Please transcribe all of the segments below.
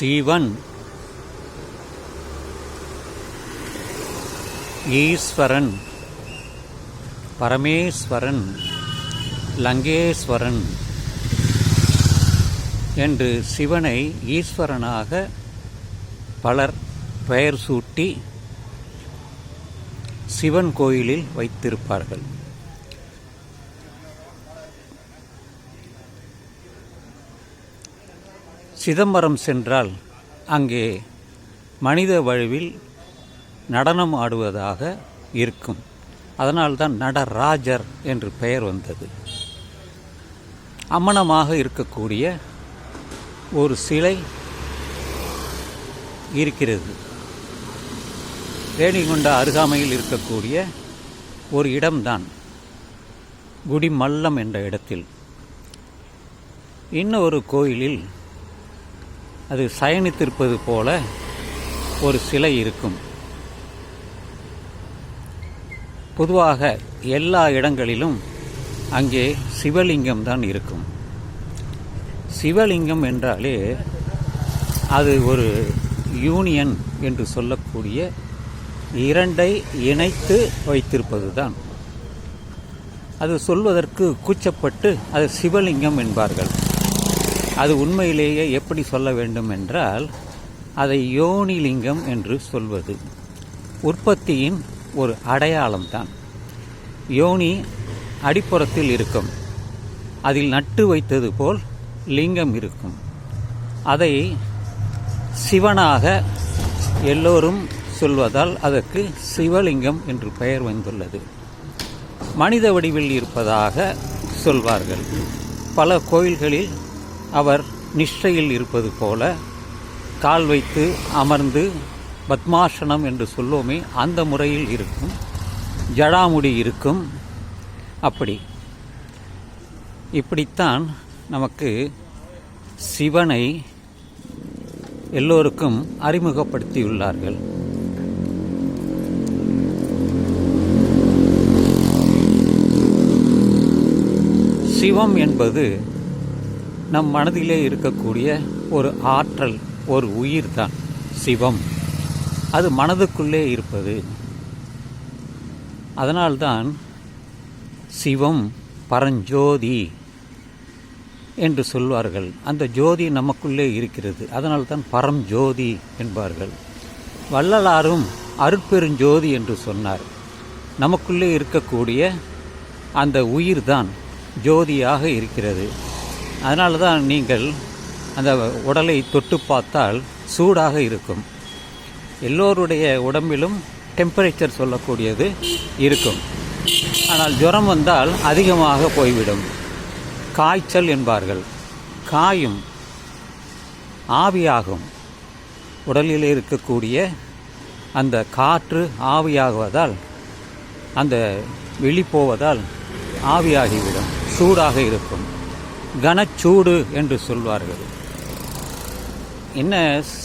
சிவன், ஈஸ்வரன், பரமேஸ்வரன், லங்கேஸ்வரன் என்று சிவனை ஈஸ்வரனாக பலர் பெயர் சூட்டி சிவன் கோயிலில் வைத்திருப்பார்கள். சிதம்பரம் சென்றால் அங்கே மனித வடிவில் நடனம் ஆடுவதாக இருக்கும். அதனால்தான் நடராஜர் என்று பெயர் வந்தது. அம்மனமாக இருக்கக்கூடிய ஒரு சிலை இருக்கிறது. ரேணிகுண்டா அருகாமையில் இருக்கக்கூடிய ஒரு இடம்தான் குடிமல்லம் என்ற இடத்தில். இன்னொரு கோயிலில் அது சயனித்திருப்பது போல ஒரு சிலை இருக்கும். பொதுவாக எல்லா இடங்களிலும் அங்கே சிவலிங்கம் தான் இருக்கும். சிவலிங்கம் என்றாலே அது ஒரு யூனியன் என்று சொல்லக்கூடிய இரண்டை இணைத்து வைத்திருப்பது தான். அது சொல்வதற்கு கூச்சப்பட்டு அது சிவலிங்கம் என்பார்கள். அது உண்மையிலேயே எப்படி சொல்ல வேண்டும் என்றால் அதை யோனிலிங்கம் என்று சொல்வது உற்பத்தியின் ஒரு அடையாளம்தான். யோனி அடிப்புறத்தில் இருக்கும். அதில் நட்டு வைத்தது போல் லிங்கம் இருக்கும். அதை சிவனாக எல்லோரும் சொல்வதால் அதற்கு சிவலிங்கம் என்று பெயர் வந்துள்ளது. மனித வடிவில் இருப்பதாக சொல்வார்கள். பல கோயில்களில் அவர் நிஷ்டையில் இருப்பது போல கால் வைத்து அமர்ந்து பத்மாசனம் என்று சொல்லுவோமே அந்த முறையில் இருக்கும். ஜடாமுடி இருக்கும். இப்படித்தான் நமக்கு சிவனை எல்லோருக்கும் அறிமுகப்படுத்தியுள்ளார்கள். சிவம் என்பது நம் மனதிலே இருக்கக்கூடிய ஒரு ஆற்றல், ஒரு உயிர் தான் சிவம். அது மனதுக்குள்ளே இருப்பது. அதனால்தான் சிவம் பரஞ்சோதி என்று சொல்வார்கள். அந்த ஜோதி நமக்குள்ளே இருக்கிறது. அதனால்தான் பரஞ்சோதி என்பார்கள். வள்ளலாரும் அருட்பெருஞ்சோதி என்று சொன்னார். நமக்குள்ளே இருக்கக்கூடிய அந்த உயிர்தான் ஜோதியாக இருக்கிறது. அதனால தான் நீங்கள் அந்த உடலை தொட்டு பார்த்தால் சூடாக இருக்கும். எல்லோருடைய உடம்பிலும் டெம்பரேச்சர் சொல்லக்கூடியது இருக்கும். ஆனால் ஜுரம் வந்தால் அதிகமாக போய்விடும். காய்ச்சல் என்பார்கள். காயும், ஆவியாகும். உடலில் இருக்கக்கூடிய அந்த காற்று ஆவியாகுவதால், அந்த வெளி போவதால் ஆவியாகிவிடும், சூடாக இருக்கும். கனச்சூடு என்று சொல்வார்கள். என்ன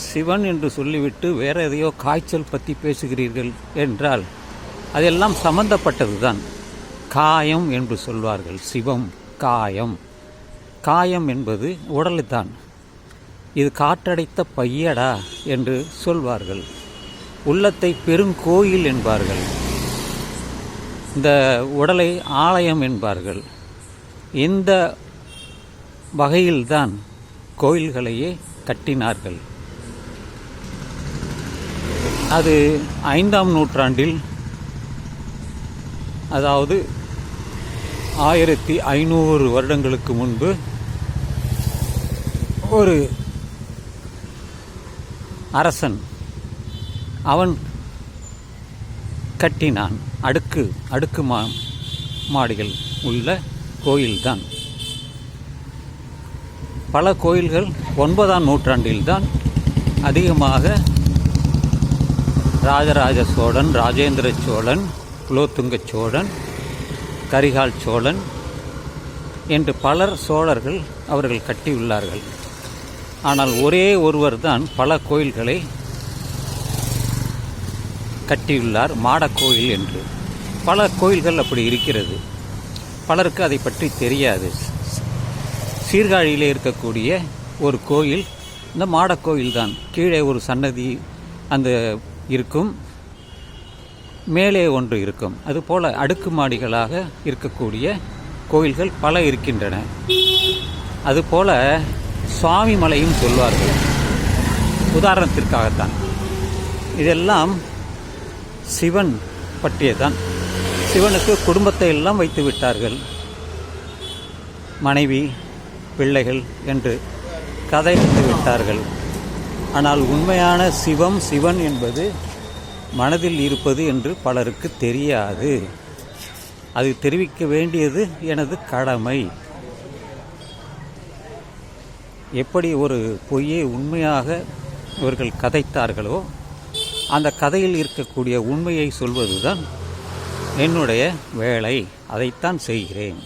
சிவன் என்று சொல்லிவிட்டு வேற எதையோ காய்ச்சல் பற்றி பேசுகிறீர்கள் என்றால் அதெல்லாம் சம்பந்தப்பட்டது தான். காயம் என்று சொல்வார்கள். சிவம் காயம். காயம் என்பது உடல் தான். இது காற்றடைத்த பையடா என்று சொல்வார்கள். உள்ளத்தை பெருங்கோயில் என்பார்கள். இந்த உடலை ஆலயம் என்பார்கள். இந்த வகையில்தான் கோயில்களையே கட்டினார்கள். அது 5ஆம் நூற்றாண்டில், அதாவது 1500 வருடங்களுக்கு முன்பு ஒரு அரசன் அவன் கட்டினான். அடுக்கு மாடிகள் உள்ள கோயில்தான். பல கோயில்கள் 9ஆம் நூற்றாண்டில்தான் அதிகமாக ராஜராஜ சோழன், ராஜேந்திர சோழன், குலோத்துங்க சோழன், கரிகால் சோழன் என்று பலர் சோழர்கள் அவர்கள் கட்டியுள்ளார்கள். ஆனால் ஒரே ஒருவர் தான் பல கோயில்களை கட்டியுள்ளார், மாடக்கோயில் என்று. பல கோயில்கள் அப்படி இருக்கிறது. பலருக்கு அதை பற்றி தெரியாது. சீர்காழியிலே இருக்கக்கூடிய ஒரு கோயில் இந்த மாடக்கோயில் தான். கீழே ஒரு சன்னதி அந்த இருக்கும், மேலே ஒன்று இருக்கும். அதுபோல் அடுக்குமாடிகளாக இருக்கக்கூடிய கோயில்கள் பல இருக்கின்றன. அதுபோல் சுவாமி மலையும் சொல்வார்கள், உதாரணத்திற்காகத்தான். இதெல்லாம் சிவன் பற்றியதான். சிவனுக்கு குடும்பத்தை எல்லாம் வைத்து விட்டார்கள், மனைவி பிள்ளைகள் என்று கதைத்து விட்டார்கள். ஆனால் உண்மையான சிவன் என்பது மனதில் இருப்பது என்று பலருக்கு தெரியாது. அது தெரிவிக்க வேண்டியது எனது கடமை. எப்படி ஒரு பொய்யை உண்மையாக இவர்கள் கதைத்தார்களோ அந்த கதையில் இருக்கக்கூடிய உண்மையை சொல்வதுதான் என்னுடைய வேலை. அதைத்தான் செய்கிறேன்.